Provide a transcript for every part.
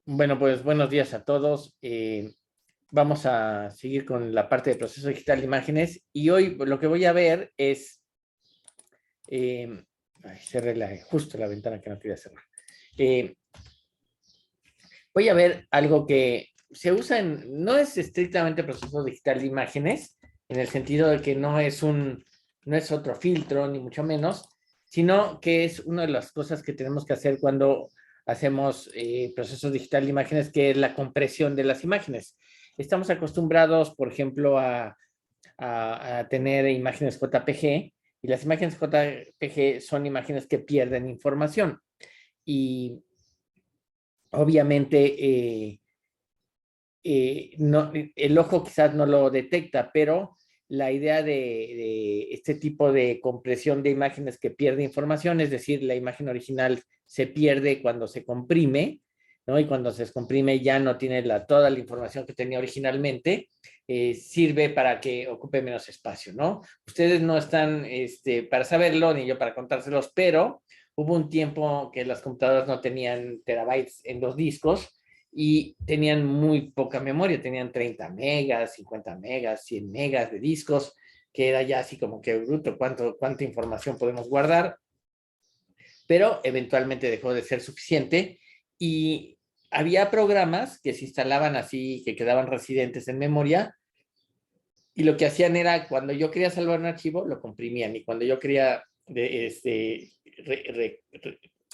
Bueno, pues buenos días a todos. Vamos a seguir con la parte de proceso digital de imágenes y hoy lo que voy a ver es, cerré justo la ventana que no quería cerrar. Eh, Voy a ver algo que se usa no es estrictamente proceso digital de imágenes, en el sentido de que no es otro filtro, ni mucho menos, sino que es una de las cosas que tenemos que hacer cuando hacemos proceso digital de imágenes, que es la compresión de las imágenes. Estamos acostumbrados, por ejemplo, a tener imágenes JPG, y las imágenes JPG son imágenes que pierden información. Y obviamente no, el ojo quizás no lo detecta, pero la idea de este tipo de compresión de imágenes que pierde información, es decir, la imagen original se pierde cuando se comprime, ¿no? Y cuando se descomprime ya no tiene toda la información que tenía originalmente, sirve para que ocupe menos espacio, ¿no? Ustedes no están para saberlo, ni yo para contárselos, pero hubo un tiempo que las computadoras no tenían terabytes en los discos, y tenían muy poca memoria, tenían 30 megas, 50 megas, 100 megas de discos, que era ya así como que bruto, cuánta información podemos guardar, pero eventualmente dejó de ser suficiente y había programas que se instalaban así, que quedaban residentes en memoria, y lo que hacían era, cuando yo quería salvar un archivo, lo comprimían, y cuando yo quería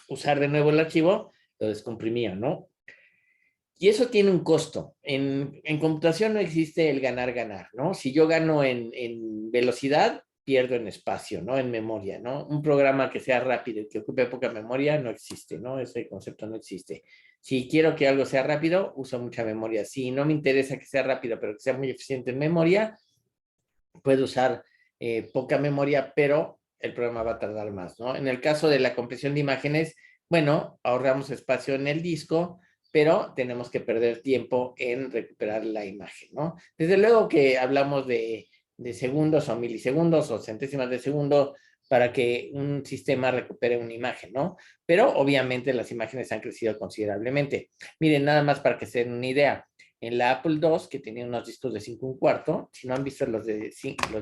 usar de nuevo el archivo, lo descomprimían, ¿no? Y eso tiene un costo. En computación no existe el ganar-ganar, ¿no? Si yo gano en velocidad, pierdo en espacio, ¿no? En memoria, ¿no? Un programa que sea rápido y que ocupe poca memoria no existe, ¿no? Ese concepto no existe. Si quiero que algo sea rápido, uso mucha memoria. Si no me interesa que sea rápido, pero que sea muy eficiente en memoria, puedo usar poca memoria, pero el programa va a tardar más, ¿no? En el caso de la compresión de imágenes, bueno, ahorramos espacio en el disco, pero tenemos que perder tiempo en recuperar la imagen, ¿no? Desde luego que hablamos de segundos o milisegundos o centésimas de segundo para que un sistema recupere una imagen, ¿no? Pero obviamente las imágenes han crecido considerablemente. Miren, nada más para que se den una idea. En la Apple II, que tenía unos discos de 5 1/4, si no han visto los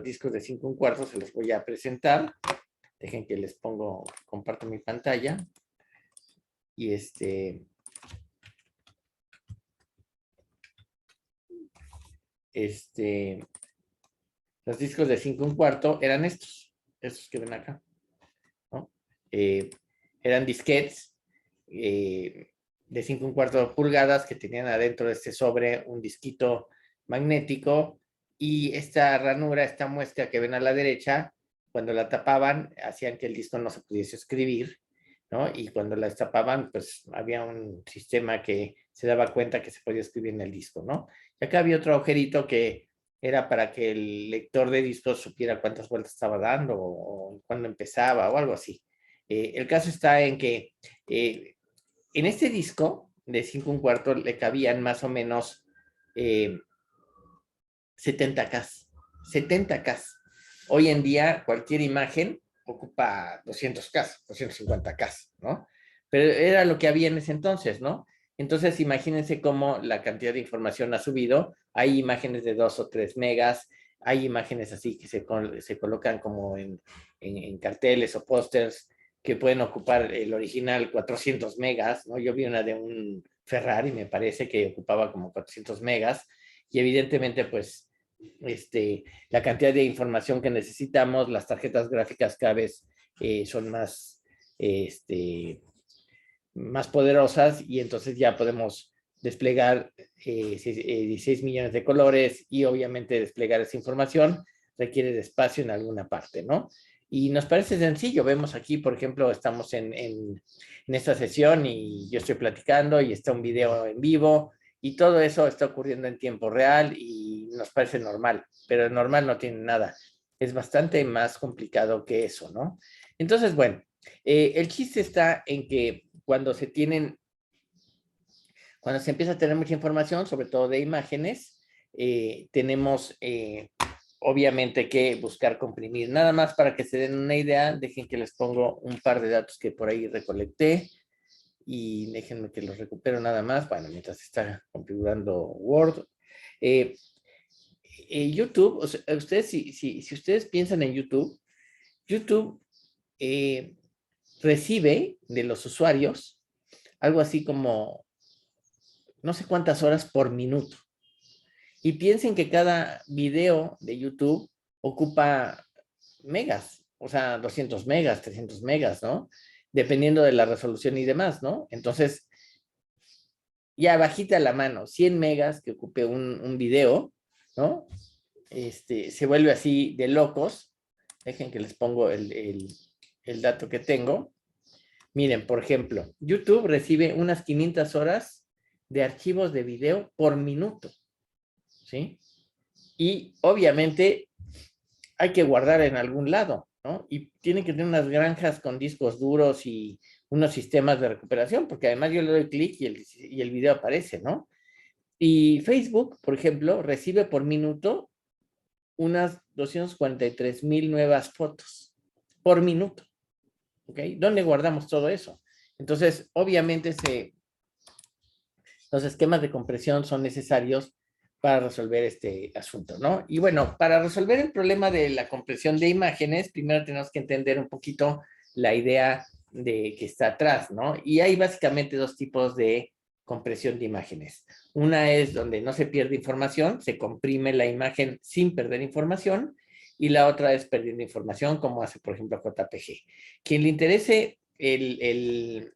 discos de 5 1/4, se los voy a presentar. Dejen que les comparto mi pantalla. Y los discos de 5 1/4 eran estos que ven acá, ¿no? Eran disquetes de 5 1/4 pulgadas que tenían adentro de este sobre un disquito magnético, y esta ranura, esta muesca que ven a la derecha, cuando la tapaban, hacían que el disco no se pudiese escribir, ¿no? Y cuando la destapaban, pues había un sistema que se daba cuenta que se podía escribir en el disco, ¿no? Y acá había otro agujerito que era para que el lector de discos supiera cuántas vueltas estaba dando o cuándo empezaba o algo así. El caso está en que en este disco de 5 1/4 le cabían más o menos 70K. 70K. Hoy en día cualquier imagen ocupa 200K, 250K, ¿no? Pero era lo que había en ese entonces, ¿no? Entonces imagínense cómo la cantidad de información ha subido. Hay imágenes de 2 o 3 megas, hay imágenes así que se colocan como en carteles o pósters que pueden ocupar el original 400 megas, ¿no? Yo vi una de un Ferrari, me parece, que ocupaba como 400 megas, y evidentemente, pues, la cantidad de información que necesitamos, las tarjetas gráficas cada vez son más poderosas, y entonces ya podemos desplegar 16 millones de colores, y obviamente desplegar esa información requiere de espacio en alguna parte, ¿no? Y nos parece sencillo. Vemos aquí, por ejemplo, estamos en esta sesión y yo estoy platicando y está un video en vivo, y todo eso está ocurriendo en tiempo real y nos parece normal, pero normal no tiene nada. Es bastante más complicado que eso, ¿no? Entonces, bueno, el chiste está en que cuando se empieza a tener mucha información, sobre todo de imágenes, tenemos obviamente que buscar comprimir. Nada más para que se den una idea, dejen que les pongo un par de datos que por ahí recolecté. y déjenme que los recupero nada más, bueno, mientras está configurando Word. Eh, YouTube, o sea, ustedes, si ustedes piensan en YouTube, YouTube eh, recibe de los usuarios algo así como no sé cuántas horas por minuto. Y piensen que cada video de YouTube ocupa megas, o sea, 200 megas, 300 megas, ¿no? Dependiendo de la resolución y demás, ¿no? Entonces, ya bajita la mano, 100 megas que ocupe un video, ¿no? Se vuelve así de locos. Dejen que les pongo el dato que tengo. Miren, por ejemplo, YouTube recibe unas 500 horas de archivos de video por minuto, ¿sí? Y obviamente hay que guardar en algún lado, ¿no? Y tiene que tener unas granjas con discos duros y unos sistemas de recuperación, porque además yo le doy clic y el video aparece, ¿no? Y Facebook, por ejemplo, recibe por minuto unas 243,000 nuevas fotos por minuto, ¿ok? ¿Dónde guardamos todo eso? Entonces, obviamente, los esquemas de compresión son necesarios para resolver este asunto, ¿no? Y bueno, para resolver el problema de la compresión de imágenes, primero tenemos que entender un poquito la idea de que está atrás, ¿no? Y hay básicamente dos tipos de compresión de imágenes. Una es donde no se pierde información, se comprime la imagen sin perder información, y la otra es perdiendo información, como hace, por ejemplo, JPG. Quien le interese el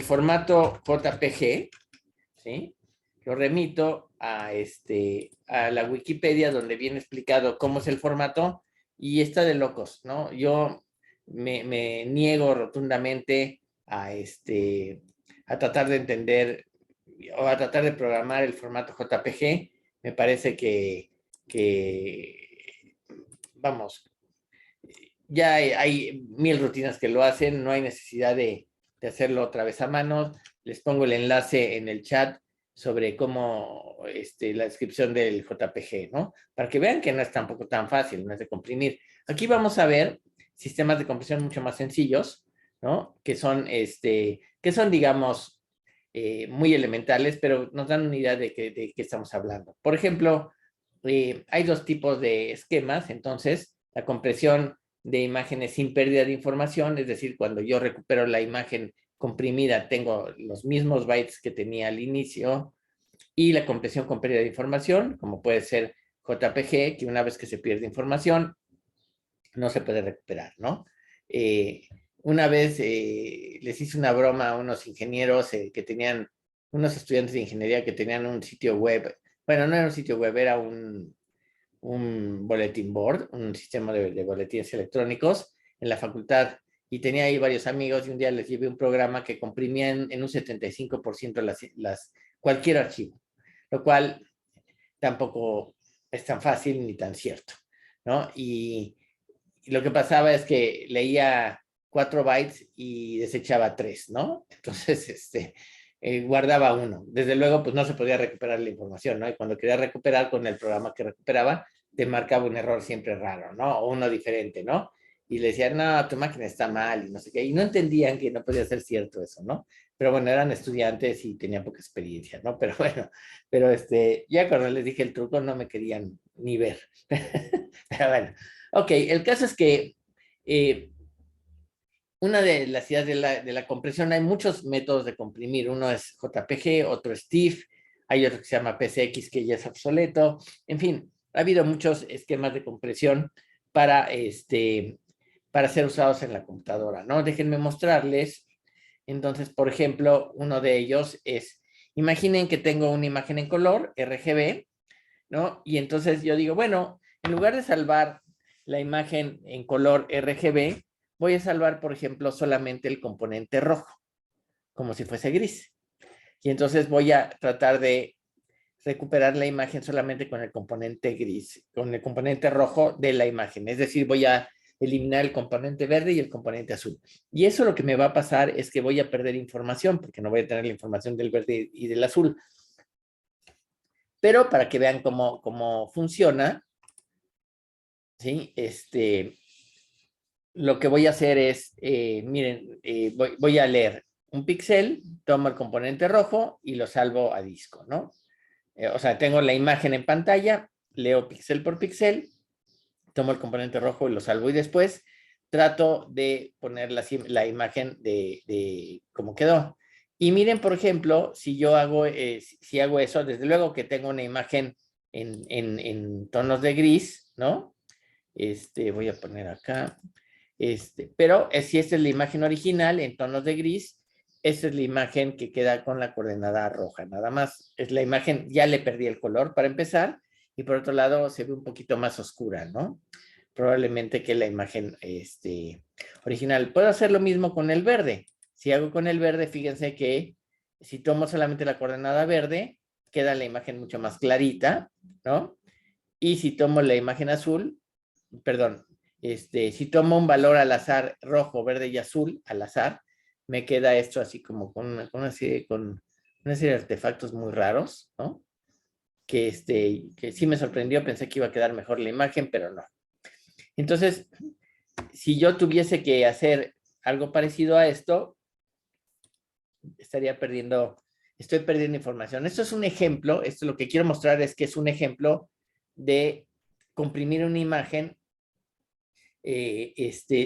formato JPG, ¿sí? Lo remito a la Wikipedia donde viene explicado cómo es el formato y está de locos, ¿no? Yo me niego rotundamente a tratar de entender o a tratar de programar el formato JPG. Me parece vamos, ya hay mil rutinas que lo hacen, no hay necesidad de hacerlo otra vez a mano. Les pongo el enlace en el chat sobre cómo la descripción del JPG, ¿no? Para que vean que no es tampoco tan fácil, no es de comprimir. Aquí vamos a ver sistemas de compresión mucho más sencillos, ¿no? Que son digamos, muy elementales, pero nos dan una idea de qué estamos hablando. Por ejemplo, hay dos tipos de esquemas, entonces, la compresión de imágenes sin pérdida de información, es decir, cuando yo recupero la imagen comprimida, tengo los mismos bytes que tenía al inicio, y la compresión con pérdida de información, como puede ser JPG, que una vez que se pierde información, no se puede recuperar, ¿no? Eh, una vez les hice una broma a unos ingenieros que tenían, unos estudiantes de ingeniería que tenían un sitio web, bueno, no era un sitio web, era un bulletin board, un sistema de boletines electrónicos en la facultad, y tenía ahí varios amigos, y un día les llevé un programa que comprimía en un 75% cualquier archivo, lo cual tampoco es tan fácil ni tan cierto, ¿no? Y lo que pasaba es que leía 4 bytes y desechaba 3, ¿no? Entonces, guardaba uno. Desde luego, pues no se podía recuperar la información, ¿no? Y cuando quería recuperar con el programa que recuperaba, te marcaba un error siempre raro, ¿no? O uno diferente, ¿no? Y le decían, no, tu máquina está mal y no sé qué. Y no entendían que no podía ser cierto eso, ¿no? Pero bueno, eran estudiantes y tenían poca experiencia, ¿no? Pero bueno, ya cuando les dije el truco no me querían ni ver. Pero bueno, ok, el caso es que una de las ideas de la compresión, hay muchos métodos de comprimir. Uno es JPG, otro es TIFF, hay otro que se llama PCX que ya es obsoleto. En fin, ha habido muchos esquemas de compresión para ser usados en la computadora, ¿no? Déjenme mostrarles. Entonces, por ejemplo, uno de ellos es, imaginen que tengo una imagen en color, RGB, ¿no? Y entonces yo digo, bueno, en lugar de salvar la imagen en color RGB, voy a salvar, por ejemplo, solamente el componente rojo, como si fuese gris. Y entonces voy a tratar de recuperar la imagen solamente con el componente gris, con el componente rojo de la imagen. Es decir, voy a eliminar el componente verde y el componente azul. Y eso lo que me va a pasar es que voy a perder información, porque no voy a tener la información del verde y del azul. Pero para que vean cómo funciona, ¿sí? lo que voy a hacer es, miren, voy a leer un píxel, tomo el componente rojo y lo salvo a disco, ¿no? O sea, tengo la imagen en pantalla, leo píxel por píxel, tomo el componente rojo y lo salvo y después trato de poner la imagen de cómo quedó. Y miren, por ejemplo, si yo hago, si hago eso, desde luego que tengo una imagen en tonos de gris, ¿no? Voy a poner acá, pero si esta es la imagen original en tonos de gris, esta es la imagen que queda con la coordenada roja, nada más. Es la imagen, ya le perdí el color para empezar, y por otro lado se ve un poquito más oscura, ¿no? Probablemente que la imagen original. Puedo hacer lo mismo con el verde. Si hago con el verde, fíjense que si tomo solamente la coordenada verde, queda la imagen mucho más clarita, ¿no? Y si tomo la imagen azul, perdón, si tomo un valor al azar, rojo, verde y azul, al azar, me queda esto así como con una serie de artefactos muy raros, ¿no? Que sí me sorprendió, pensé que iba a quedar mejor la imagen, pero no. Entonces, si yo tuviese que hacer algo parecido a esto, estoy perdiendo información. Esto es un ejemplo, esto lo que quiero mostrar es que es un ejemplo de comprimir una imagen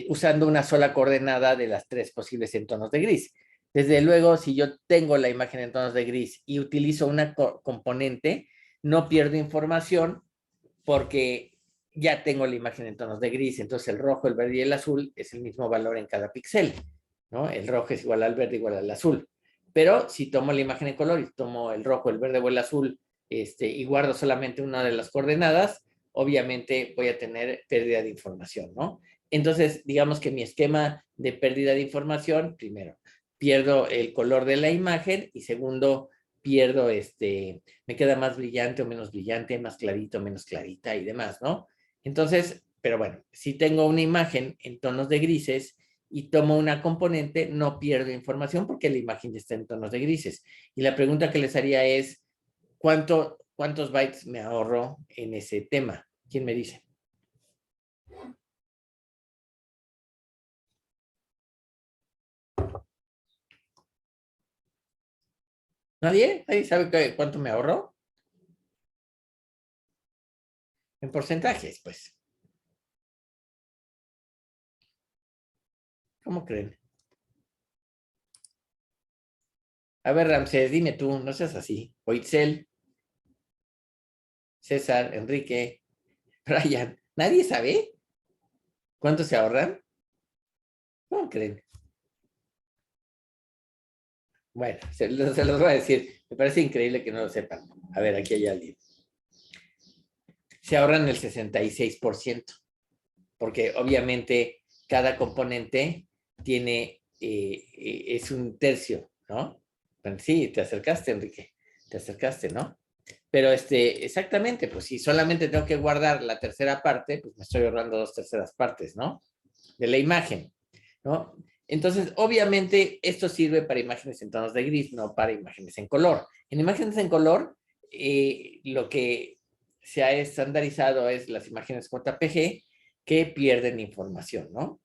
usando una sola coordenada de las tres posibles en tonos de gris. Desde luego, si yo tengo la imagen en tonos de gris y utilizo una componente, no pierdo información porque ya tengo la imagen en tonos de gris. Entonces el rojo, el verde y el azul es el mismo valor en cada píxel, ¿no? El rojo es igual al verde igual al azul. Pero si tomo la imagen en color y tomo el rojo, el verde o el azul y guardo solamente una de las coordenadas, obviamente voy a tener pérdida de información, ¿no? Entonces, digamos que mi esquema de pérdida de información, primero, pierdo el color de la imagen y segundo, pierdo, me queda más brillante o menos brillante, más clarito, menos clarita y demás, ¿no? Entonces, pero bueno, si tengo una imagen en tonos de grises y tomo una componente, no pierdo información porque la imagen ya está en tonos de grises. Y la pregunta que les haría es, ¿cuántos bytes me ahorro en ese tema? ¿Quién me dice? ¿Nadie? ¿Nadie sabe cuánto me ahorro? En porcentajes, pues. ¿Cómo creen? A ver, Ramsés, dime tú, no seas así. O Itzel, César, Enrique, Brian, ¿nadie sabe cuánto se ahorran? ¿Cómo creen? Bueno, se los voy a decir. Me parece increíble que no lo sepan. A ver, aquí hay alguien. Se ahorran el 66%, porque obviamente cada componente es un tercio, ¿no? Bueno, sí, te acercaste, Enrique. Te acercaste, ¿no? Pero exactamente, pues si solamente tengo que guardar la tercera parte, pues me estoy ahorrando dos terceras partes, ¿no? De la imagen, ¿no? Entonces, obviamente, esto sirve para imágenes en tonos de gris, no para imágenes en color. En imágenes en color, lo que se ha estandarizado es las imágenes JPG que pierden información, ¿no?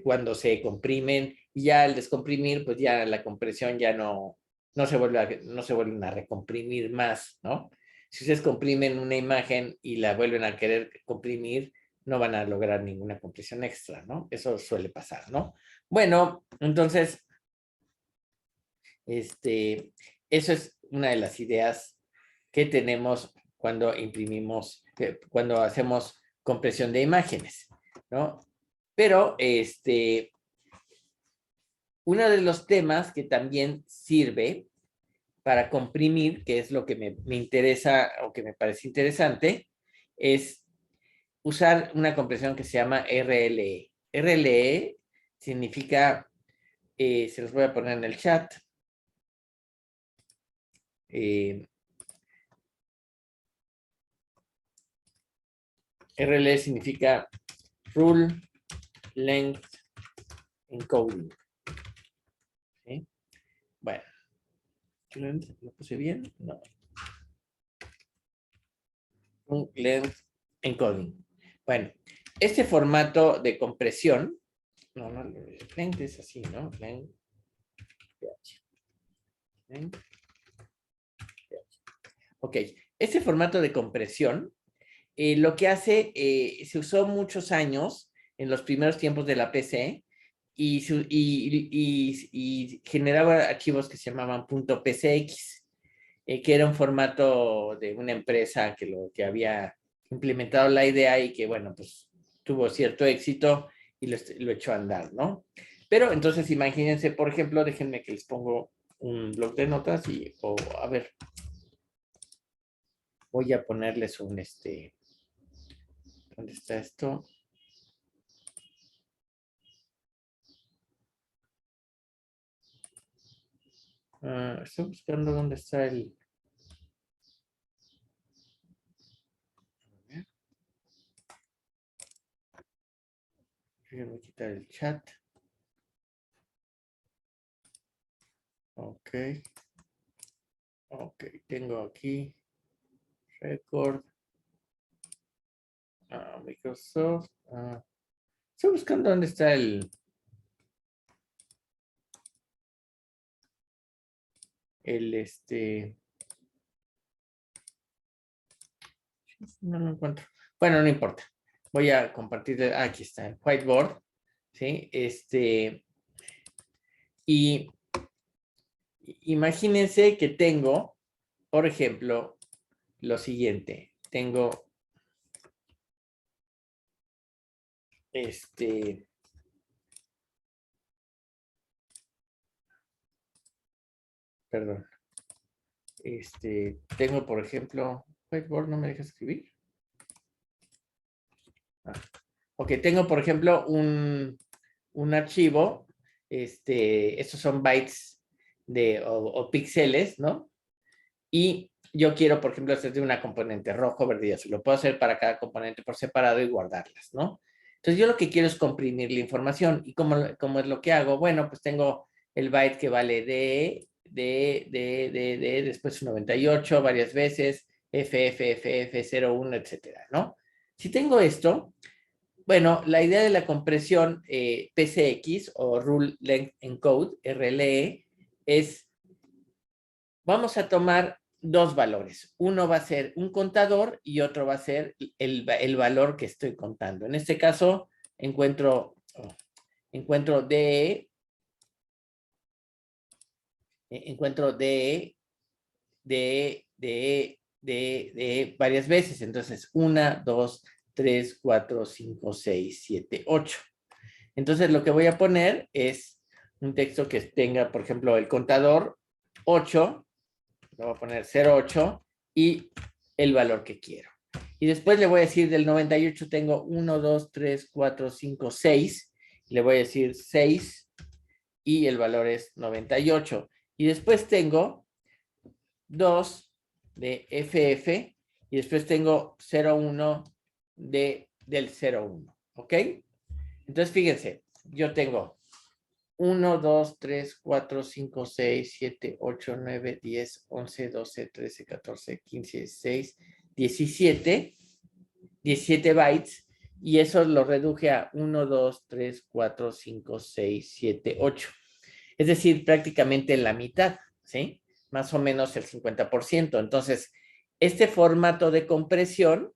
Cuando se comprimen, y ya al descomprimir, pues ya la compresión ya no se vuelven a recomprimir más, ¿no? Si ustedes comprimen una imagen y la vuelven a querer comprimir, no van a lograr ninguna compresión extra, ¿no? Eso suele pasar, ¿no? Bueno, entonces, eso es una de las ideas que tenemos cuando imprimimos, cuando hacemos compresión de imágenes, ¿no? Pero, uno de los temas que también sirve para comprimir, que es lo que me interesa o que me parece interesante, es usar una compresión que se llama RLE. RLE significa, se los voy a poner en el chat, RLE significa Rule Length Encoding. ¿Sí? Bueno, ¿lo puse bien? No. Rule Length Encoding. Bueno, este formato de compresión, no, length es así, ¿no? Length, length, ok, este formato de compresión, lo que hace, se usó muchos años en los primeros tiempos de la PC y generaba archivos que se llamaban .pcx, que era un formato de una empresa que había implementado la idea y que, bueno, pues tuvo cierto éxito y lo echó a andar, ¿no? Pero entonces imagínense, por ejemplo, déjenme que les pongo un bloc de notas y, a ver, voy a ponerles un, ¿dónde está esto? Estoy buscando dónde está el... Voy a quitar el chat. Ok. Ok, tengo aquí record. Microsoft. Estoy buscando dónde está no lo encuentro. Bueno, no importa. Voy a compartir, aquí está el whiteboard, ¿sí? Y imagínense que tengo, por ejemplo, lo siguiente. Tengo, perdón, tengo, por ejemplo, whiteboard no me deja escribir. Ok, tengo, por ejemplo, un archivo, estos son bytes o píxeles, ¿no? Y yo quiero, por ejemplo, hacer de una componente rojo, verde y azul. Lo puedo hacer para cada componente por separado y guardarlas, ¿no? Entonces, yo lo que quiero es comprimir la información. ¿Y cómo es lo que hago? Bueno, pues tengo el byte que vale después un 98 varias veces, FFFF 01, etcétera, ¿no? Si tengo esto, bueno, la idea de la compresión PCX o Rule Length Encode, RLE, es, vamos a tomar dos valores. Uno va a ser un contador y otro va a ser el valor que estoy contando. En este caso, encuentro de varias veces. Entonces, 1, 2, 3, 4, 5, 6, 7, 8. Entonces, lo que voy a poner es un texto que tenga, por ejemplo, el contador 8, le voy a poner 08 y el valor que quiero. Y después le voy a decir del 98 tengo 1, 2, 3, 4, 5, 6. Le voy a decir 6 y el valor es 98. Y después tengo 2 de FF y después tengo 01 del 01. ¿Ok? Entonces, fíjense, yo tengo 1, 2, 3, 4, 5, 6, 7, 8, 9, 10, 11, 12, 13, 14, 15, 16, 17 bytes, y eso lo reduje a 1, 2, 3, 4, 5, 6, 7, 8. Es decir, prácticamente la mitad, ¿sí? Más o menos el 50%. Entonces, este formato de compresión,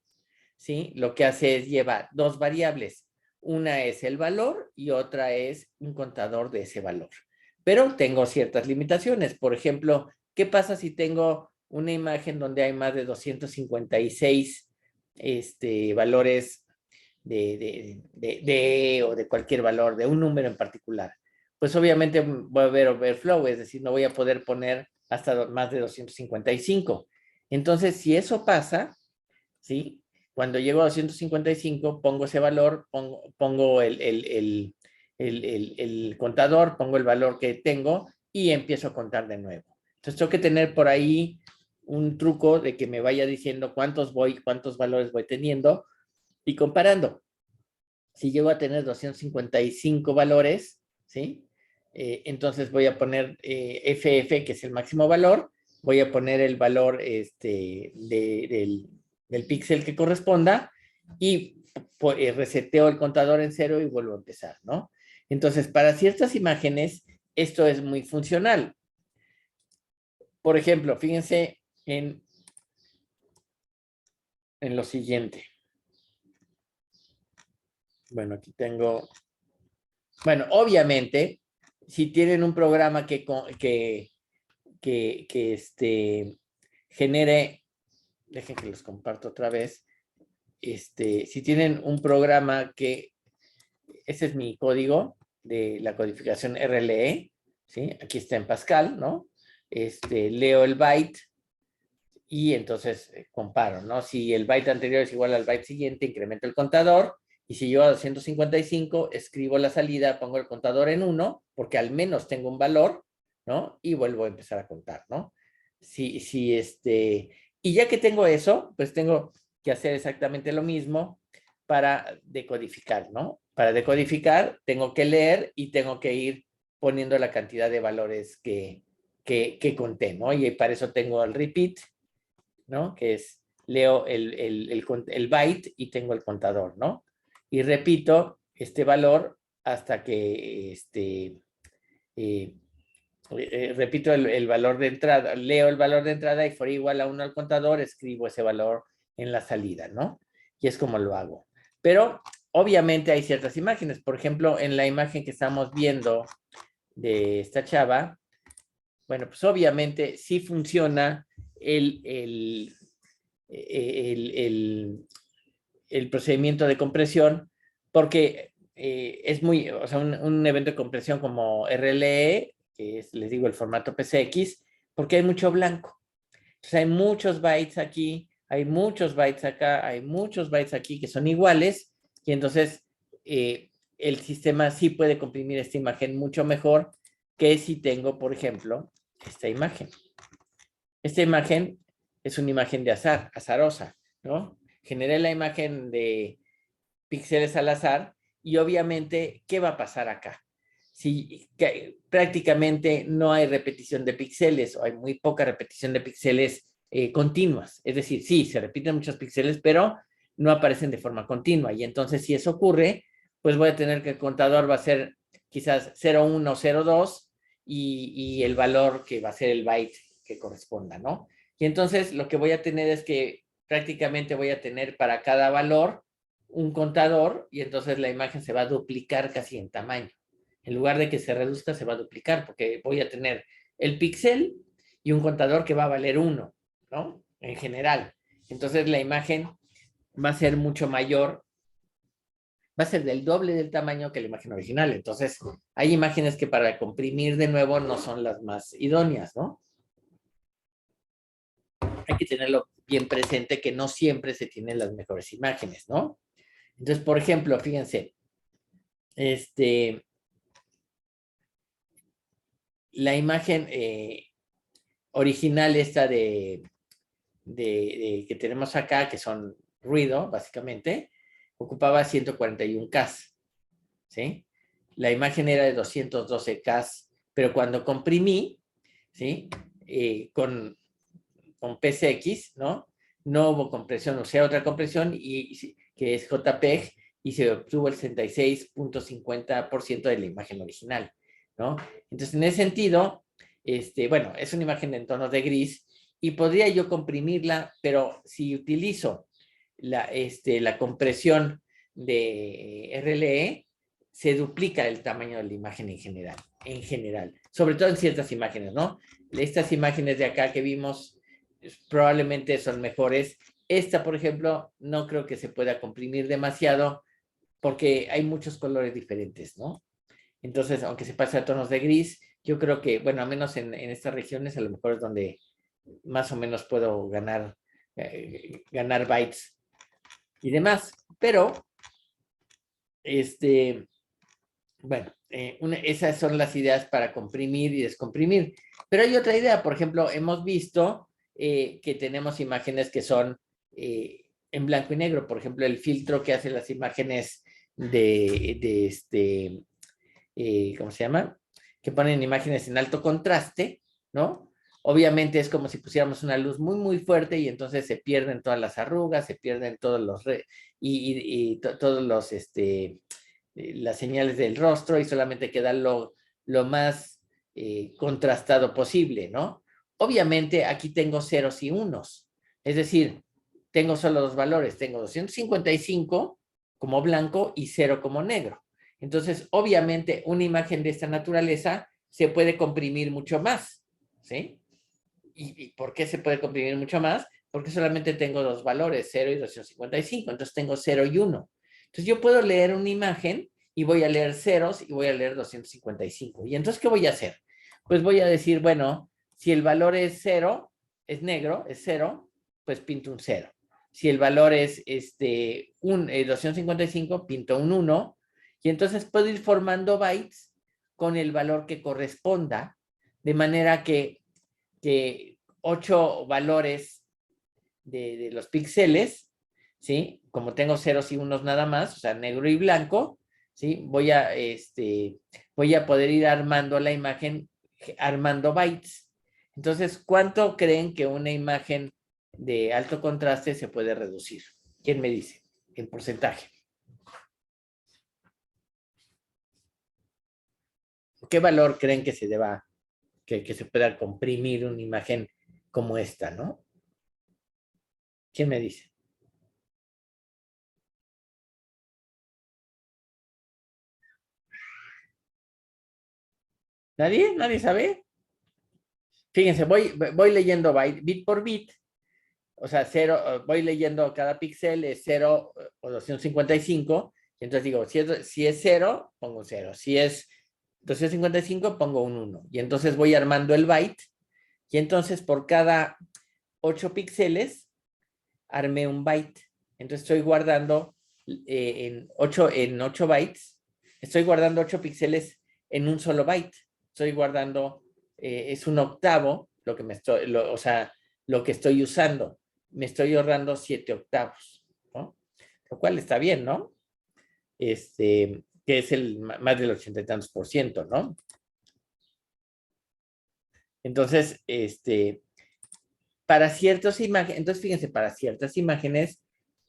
¿sí? Lo que hace es llevar dos variables. Una es el valor y otra es un contador de ese valor. Pero tengo ciertas limitaciones. Por ejemplo, ¿qué pasa si tengo una imagen donde hay más de 256 valores o de cualquier valor, de un número en particular? Pues obviamente voy a ver overflow, es decir, no voy a poder poner hasta más de 255. Entonces, si eso pasa, ¿sí? Cuando llego a 255, pongo ese valor, pongo el contador, pongo el valor que tengo y empiezo a contar de nuevo. Entonces, tengo que tener por ahí un truco de que me vaya diciendo cuántos valores voy teniendo y comparando. Si llego a tener 255 valores, ¿sí? Entonces voy a poner FF, que es el máximo valor, voy a poner el valor del píxel que corresponda y reseteo el contador en 0 y vuelvo a empezar, ¿no? Entonces, para ciertas imágenes, esto es muy funcional. Por ejemplo, fíjense en lo siguiente. Bueno, aquí tengo... Bueno, obviamente, si tienen un programa que genere... Dejen que los comparto otra vez. Si tienen un programa que... Ese es mi código de la codificación RLE, ¿sí? Aquí está en Pascal, ¿no? Leo el byte y entonces comparo, ¿no? Si el byte anterior es igual al byte siguiente, incremento el contador, y si yo a 255 escribo la salida, pongo el contador en 1, porque al menos tengo un valor, ¿no? Y vuelvo a empezar a contar, ¿no? Y ya que tengo eso, pues tengo que hacer exactamente lo mismo para decodificar, ¿no? Para decodificar tengo que leer y tengo que ir poniendo la cantidad de valores que conté, ¿no? Y para eso tengo el repeat, ¿no? Que es, leo el byte y tengo el contador, ¿no? Y repito este valor hasta que, repito el valor de entrada, leo el valor de entrada y fuera igual a 1 al contador, escribo ese valor en la salida, ¿no? Y es como lo hago. Pero obviamente hay ciertas imágenes. Por ejemplo, en la imagen que estamos viendo de esta chava, bueno, pues obviamente sí funciona el procedimiento de compresión, porque es muy, o sea, un evento de compresión como RLE, que es, les digo, el formato PCX, porque hay mucho blanco. Entonces hay muchos bytes aquí, hay muchos bytes acá, hay muchos bytes aquí que son iguales, y entonces el sistema sí puede comprimir esta imagen mucho mejor que si tengo, por ejemplo, esta imagen. Esta imagen es una imagen de azar, azarosa, ¿no? Generé la imagen de píxeles al azar y obviamente, ¿qué va a pasar acá? Si prácticamente no hay repetición de píxeles o hay muy poca repetición de píxeles continuas. Es decir, sí, se repiten muchos píxeles, pero no aparecen de forma continua. Y entonces, si eso ocurre, pues voy a tener que el contador va a ser quizás 0,1, 0,2 y el valor que va a ser el byte que corresponda, ¿no? Y entonces lo que voy a tener es que prácticamente voy a tener para cada valor un contador y entonces la imagen se va a duplicar casi en tamaño. En lugar de que se reduzca, se va a duplicar porque voy a tener el píxel y un contador que va a valer 1, ¿no? En general. Entonces la imagen va a ser mucho mayor, va a ser del doble del tamaño que la imagen original. Entonces hay imágenes que para comprimir de nuevo no son las más idóneas, ¿no? Hay que tenerlo bien presente que no siempre se tienen las mejores imágenes, ¿no? Entonces, por ejemplo, fíjense, la imagen original esta que tenemos acá, que son ruido, básicamente, ocupaba 141K, ¿sí? La imagen era de 212K, pero cuando comprimí, ¿sí? Con PCX, ¿no? No hubo compresión, o sea, otra compresión, que es JPEG, y se obtuvo el 66.50% de la imagen original, ¿no? Entonces, en ese sentido, bueno, es una imagen en tonos de gris, y podría yo comprimirla, pero si utilizo la compresión de RLE, se duplica el tamaño de la imagen en general, sobre todo en ciertas imágenes, ¿no? Estas imágenes de acá que vimos probablemente son mejores. Esta, por ejemplo, no creo que se pueda comprimir demasiado porque hay muchos colores diferentes, ¿no? Entonces, aunque se pase a tonos de gris, yo creo que, bueno, al menos en estas regiones, a lo mejor es donde más o menos puedo ganar bytes y demás. Pero, bueno, esas son las ideas para comprimir y descomprimir. Pero hay otra idea, por ejemplo, hemos visto que tenemos imágenes que son en blanco y negro. Por ejemplo, el filtro que hace las imágenes ¿cómo se llama? Que ponen imágenes en alto contraste, ¿no? Obviamente es como si pusiéramos una luz muy, muy fuerte y entonces se pierden todas las arrugas, se pierden todos los, todos los, las señales del rostro y solamente queda lo más contrastado posible, ¿no? Obviamente aquí tengo ceros y unos, es decir, tengo solo dos valores, tengo 255 como blanco y 0 como negro. Entonces, obviamente, una imagen de esta naturaleza se puede comprimir mucho más, ¿sí? ¿Y por qué se puede comprimir mucho más? Porque solamente tengo dos valores, 0 y 255, entonces tengo 0 y 1. Entonces yo puedo leer una imagen y voy a leer ceros y voy a leer 255. ¿Y entonces qué voy a hacer? Pues voy a decir, bueno, si el valor es 0, es negro, es 0, pues pinto un 0. Si el valor es 255, pinto un 1. Y entonces puedo ir formando bytes con el valor que corresponda, de manera que 8 valores de los píxeles, ¿sí? Como tengo ceros y unos nada más, o sea, negro y blanco, ¿sí? Voy a poder ir armando la imagen, armando bytes. Entonces, ¿cuánto creen que una imagen de alto contraste se puede reducir? ¿Quién me dice? En porcentaje. ¿Qué valor creen que se deba, que se pueda comprimir una imagen como esta, ¿no? ¿Quién me dice? ¿Nadie? ¿Nadie sabe? Fíjense, voy leyendo bit por bit, o sea, cero, voy leyendo cada píxel es 0 o 255, y entonces digo, si es 0, pongo un 0, si es 255, pongo un 1, y entonces voy armando el byte, y entonces por cada 8 píxeles armé un byte, entonces estoy guardando en 8 bytes, estoy guardando 8 píxeles en un solo byte, estoy guardando, es un octavo, lo que me estoy, o sea, lo que estoy usando, me estoy ahorrando 7 octavos, ¿no? Lo cual está bien, ¿no? Que es el más del 80 y tantos por ciento, ¿no? Entonces, para ciertas imágenes, entonces fíjense, para ciertas imágenes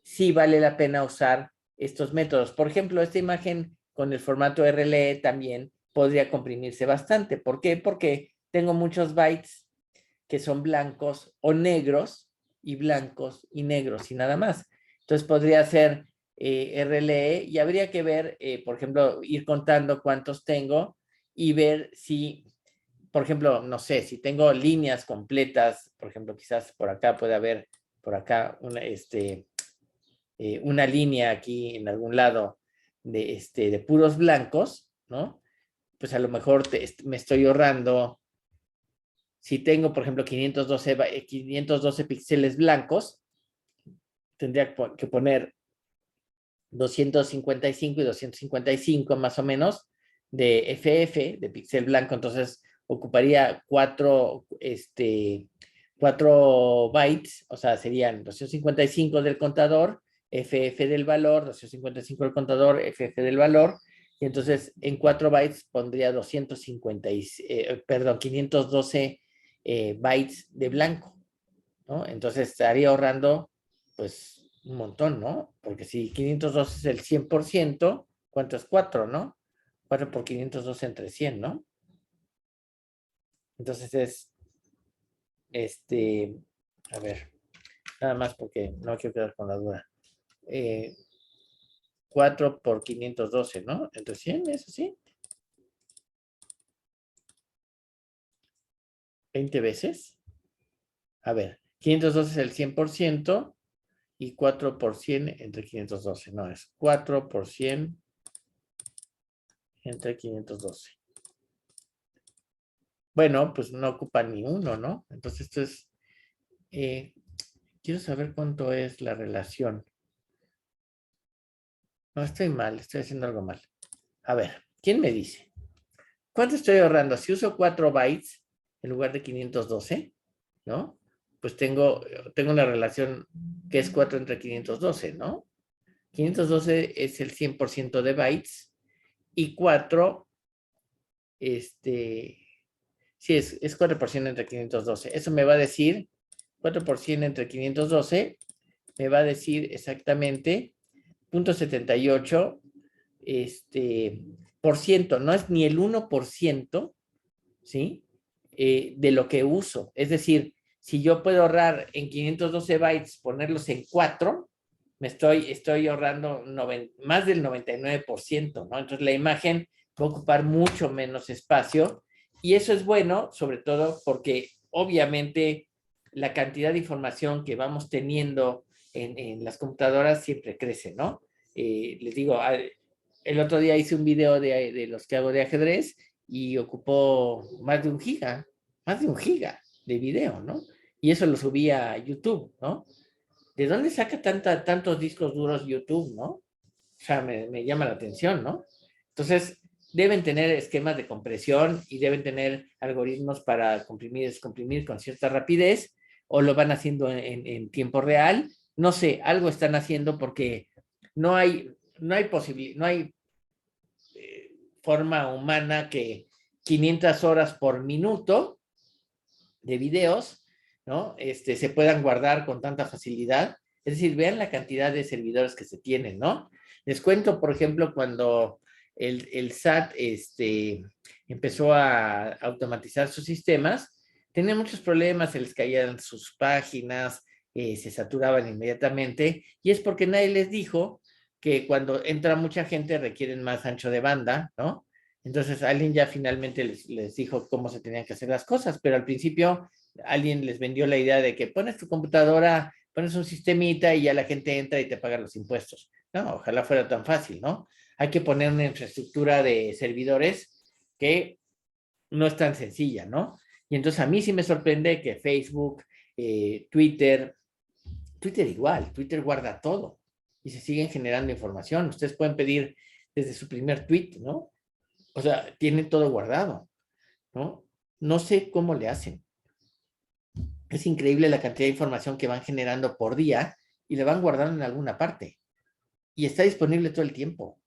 sí vale la pena usar estos métodos. Por ejemplo, esta imagen con el formato RLE también podría comprimirse bastante. ¿Por qué? Porque tengo muchos bytes que son blancos o negros y blancos y negros y nada más. Entonces podría ser RLE y habría que ver, por ejemplo, ir contando cuántos tengo y ver si por ejemplo, no sé, si tengo líneas completas, por ejemplo, quizás por acá puede haber, por acá, una línea aquí en algún lado de puros blancos, ¿no? Pues a lo mejor me estoy ahorrando, si tengo, por ejemplo, 512 píxeles blancos, tendría que poner 255 y 255 más o menos de FF, de píxel blanco, entonces ocuparía 4 bytes, o sea, serían 255 del contador, FF del valor, 255 del contador, FF del valor, y entonces en 4 bytes pondría 512 bytes de blanco, ¿no? Entonces estaría ahorrando, pues, un montón, ¿no? Porque si 502 es el 100%, ¿cuánto es 4, no? 4 por 502 entre 100, ¿no? Entonces es, este, a ver, nada más porque no quiero quedar con la duda. 4 por 512, ¿no? Entre 100, ¿es así? 20 veces. A ver, 512 es el 100% y 4 por 100 entre 512, no, es 4 por 100 entre 512. Bueno, pues no ocupa ni uno, ¿no? Entonces esto es, quiero saber cuánto es la relación. No, estoy mal, estoy haciendo algo mal. A ver, ¿quién me dice? ¿Cuánto estoy ahorrando? Si uso 4 bytes en lugar de 512, ¿no? Pues tengo una relación que es 4 entre 512, ¿no? 512 es el 100% de bytes y 4, Sí, es 4% entre 512. Eso me va a decir, 4% entre 512, me va a decir exactamente 0.78 por ciento, no es ni el 1%, ¿sí? De lo que uso. Es decir, si yo puedo ahorrar en 512 bytes, ponerlos en 4, estoy ahorrando más del 99%, ¿no? Entonces la imagen va a ocupar mucho menos espacio y eso es bueno, sobre todo porque obviamente la cantidad de información que vamos teniendo en las computadoras siempre crece, ¿no? Les digo, el otro día hice un video de los que hago de ajedrez y ocupó más de un giga de video, ¿no? Y eso lo subí a YouTube, ¿no? ¿De dónde saca tantos discos duros YouTube, no? O sea, me llama la atención, ¿no? Entonces, deben tener esquemas de compresión y deben tener algoritmos para comprimir y descomprimir con cierta rapidez, o lo van haciendo en tiempo real. No sé, algo están haciendo porque no hay forma humana que 500 horas por minuto de videos, ¿no? Se puedan guardar con tanta facilidad. Es decir, vean la cantidad de servidores que se tienen, ¿no? Les cuento, por ejemplo, cuando el SAT empezó a automatizar sus sistemas, tenía muchos problemas, se les caían sus páginas, se saturaban inmediatamente, y es porque nadie les dijo que cuando entra mucha gente requieren más ancho de banda, ¿no? Entonces alguien ya finalmente les dijo cómo se tenían que hacer las cosas, pero al principio alguien les vendió la idea de que pones tu computadora, pones un sistemita y ya la gente entra y te paga los impuestos. No, ojalá fuera tan fácil, ¿no? Hay que poner una infraestructura de servidores que no es tan sencilla, ¿no? Y entonces a mí sí me sorprende que Facebook, Twitter igual, Twitter guarda todo y se siguen generando información. Ustedes pueden pedir desde su primer tweet, ¿no? O sea, tienen todo guardado, ¿no? No sé cómo le hacen. Es increíble la cantidad de información que van generando por día y la van guardando en alguna parte. Y está disponible todo el tiempo.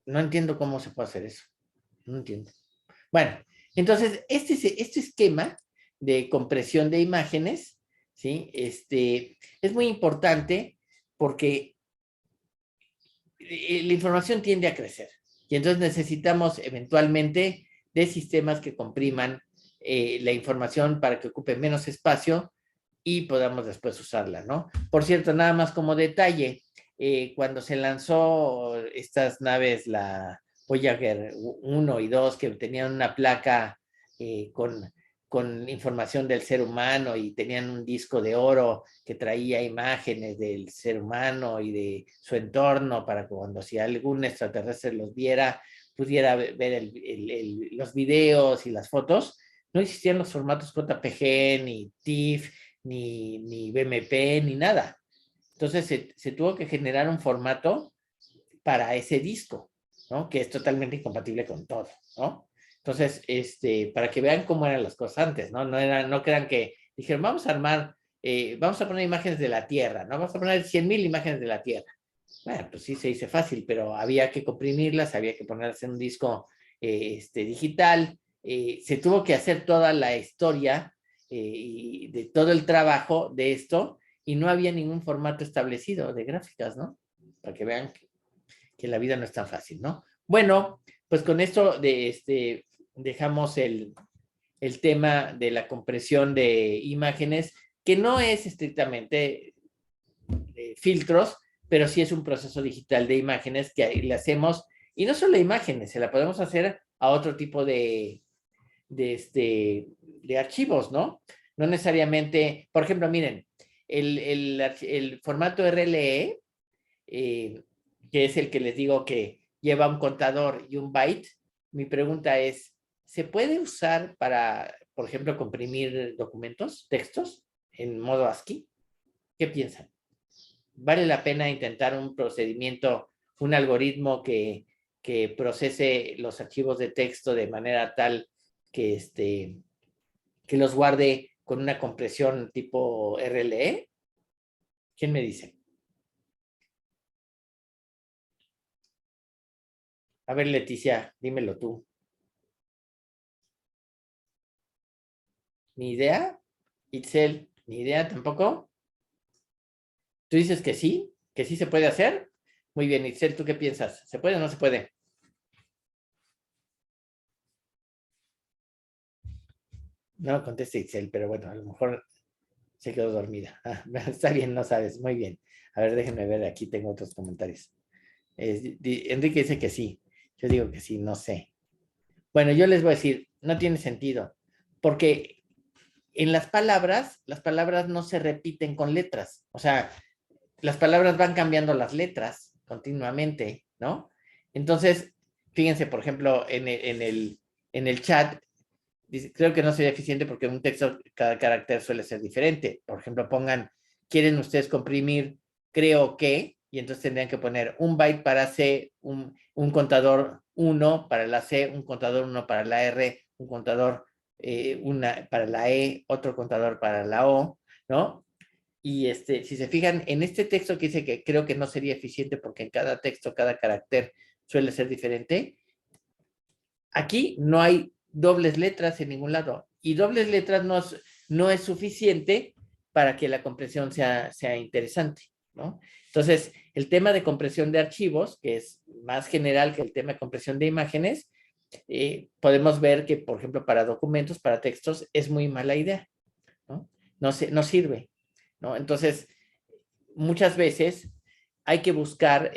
No entiendo cómo se puede hacer eso. No entiendo. Bueno, entonces, este esquema de compresión de imágenes, ¿sí? Es muy importante porque la información tiende a crecer. Y entonces necesitamos eventualmente de sistemas que compriman la información para que ocupe menos espacio y podamos después usarla, ¿no? Por cierto, nada más como detalle, cuando se lanzó estas naves, la Voyager 1 y 2, que tenían una placa con información del ser humano y tenían un disco de oro que traía imágenes del ser humano y de su entorno para que cuando si algún extraterrestre los viera, pudiera ver los videos y las fotos. No existían los formatos JPG, ni TIFF, ni BMP, ni nada. Entonces se tuvo que generar un formato para ese disco, ¿no? Que es totalmente incompatible con todo, ¿no? Entonces, para que vean cómo eran las cosas antes, ¿no? No crean que dijeron, vamos a armar, vamos a poner imágenes de la Tierra, ¿no? Vamos a poner 100,000 imágenes de la Tierra. Bueno, pues sí se dice fácil, pero había que comprimirlas, había que ponerlas en un disco digital, se tuvo que hacer toda la historia de todo el trabajo de esto y no había ningún formato establecido de gráficas, ¿no? Para que vean que la vida no es tan fácil, ¿no? Bueno, pues con esto dejamos el tema de la compresión de imágenes, que no es estrictamente filtros, pero sí es un proceso digital de imágenes que le hacemos, y no solo imágenes, se la podemos hacer a otro tipo de archivos, ¿no? No necesariamente, por ejemplo, miren, el formato RLE, eh, que es el que les digo que lleva un contador y un byte, mi pregunta es, ¿se puede usar para, por ejemplo, comprimir documentos, textos, en modo ASCII? ¿Qué piensan? ¿Vale la pena intentar un procedimiento, un algoritmo que procese los archivos de texto de manera tal que los guarde con una compresión tipo RLE? ¿Quién me dice? A ver, Leticia, dímelo tú. Ni idea. Itzel, ni idea tampoco. ¿Tú dices que sí? ¿Que sí se puede hacer? Muy bien, Itzel, ¿tú qué piensas? ¿Se puede o no se puede? No contesta Itzel, pero bueno, a lo mejor se quedó dormida. Ah, está bien, no sabes. Muy bien. A ver, déjenme ver, aquí tengo otros comentarios. Enrique dice que sí. Yo digo que sí, no sé. Bueno, yo les voy a decir, no tiene sentido, porque en las palabras no se repiten con letras. O sea, las palabras van cambiando las letras continuamente, ¿no? Entonces, fíjense, por ejemplo, en el chat, dice, creo que no sería eficiente porque en un texto cada carácter suele ser diferente. Por ejemplo, pongan, ¿quieren ustedes comprimir creo que? Y entonces tendrían que poner un byte para C, un contador 1 para la C, un contador 1 para la R, un contador una para la E, otro contador para la O, ¿no? Y si se fijan, en este texto que dice que creo que no sería eficiente porque en cada texto, cada carácter suele ser diferente, aquí no hay dobles letras en ningún lado. Y dobles letras no es suficiente para que la compresión sea interesante, ¿no? Entonces, el tema de compresión de archivos, que es más general que el tema de compresión de imágenes, podemos ver que, por ejemplo, para documentos, para textos, es muy mala idea, ¿no? No sirve, ¿no? Entonces, muchas veces hay que buscar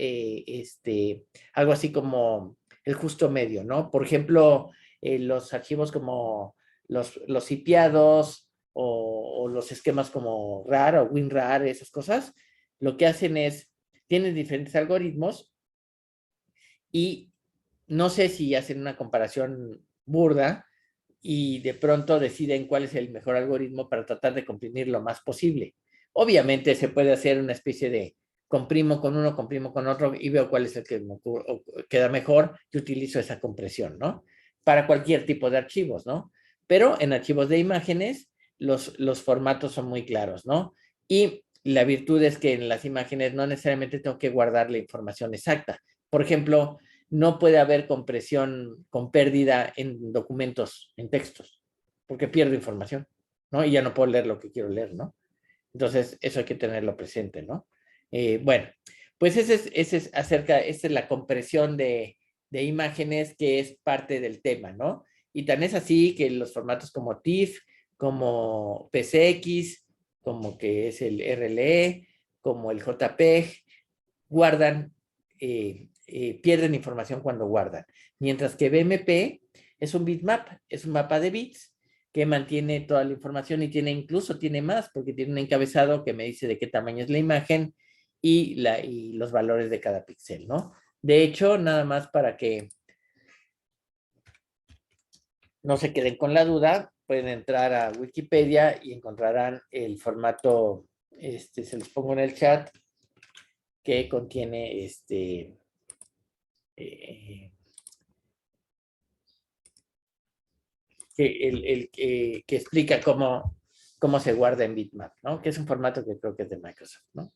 algo así como el justo medio, ¿no? Por ejemplo, los archivos como los sitiados o los esquemas como RAR o WinRAR, esas cosas, lo que hacen es, tienen diferentes algoritmos y no sé si hacen una comparación burda y de pronto deciden cuál es el mejor algoritmo para tratar de comprimir lo más posible. Obviamente se puede hacer una especie de comprimo con uno, comprimo con otro y veo cuál es el que me queda mejor y utilizo esa compresión, ¿no? Para cualquier tipo de archivos, ¿no? Pero en archivos de imágenes los formatos son muy claros, ¿no? Y la virtud es que en las imágenes no necesariamente tengo que guardar la información exacta. Por ejemplo, no puede haber compresión con pérdida en documentos, en textos, porque pierdo información, ¿no? Y ya no puedo leer lo que quiero leer, ¿no? Entonces, eso hay que tenerlo presente, ¿no? Bueno, pues esa es la compresión de imágenes que es parte del tema, ¿no? Y tan es así que los formatos como TIFF, como PCX, como que es el RLE, como el JPEG, guardan, pierden información cuando guardan. Mientras que BMP es un bitmap, es un mapa de bits que mantiene toda la información y incluso tiene más, porque tiene un encabezado que me dice de qué tamaño es la imagen y los valores de cada píxel, ¿no? De hecho, nada más para que no se queden con la duda, pueden entrar a Wikipedia y encontrarán el formato, se los pongo en el chat, que contiene eh, que explica cómo se guarda en Bitmap, ¿no? Que es un formato que creo que es de Microsoft, ¿no?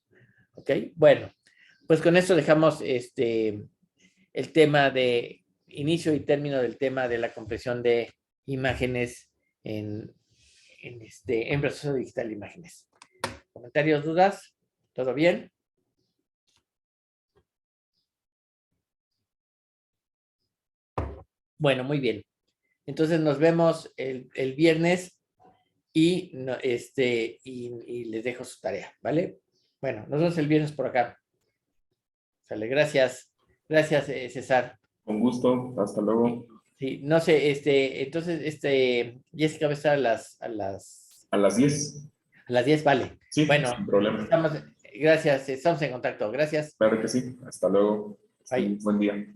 ¿Ok? Bueno, pues con esto dejamos el tema de inicio y término del tema de la compresión de imágenes en proceso digital de imágenes. ¿Comentarios, dudas? ¿Todo bien? Bueno, muy bien. Entonces nos vemos el viernes y les dejo su tarea, ¿vale? Bueno, nos vemos el viernes por acá. Sale, gracias. Gracias, César. Con gusto, hasta luego. Sí, no sé, entonces, Jessica va a estar A las 10. a las 10, vale. Sí, Bueno, sin problema. gracias, estamos en contacto. Gracias. Claro que sí. Hasta luego. Bye. Buen día.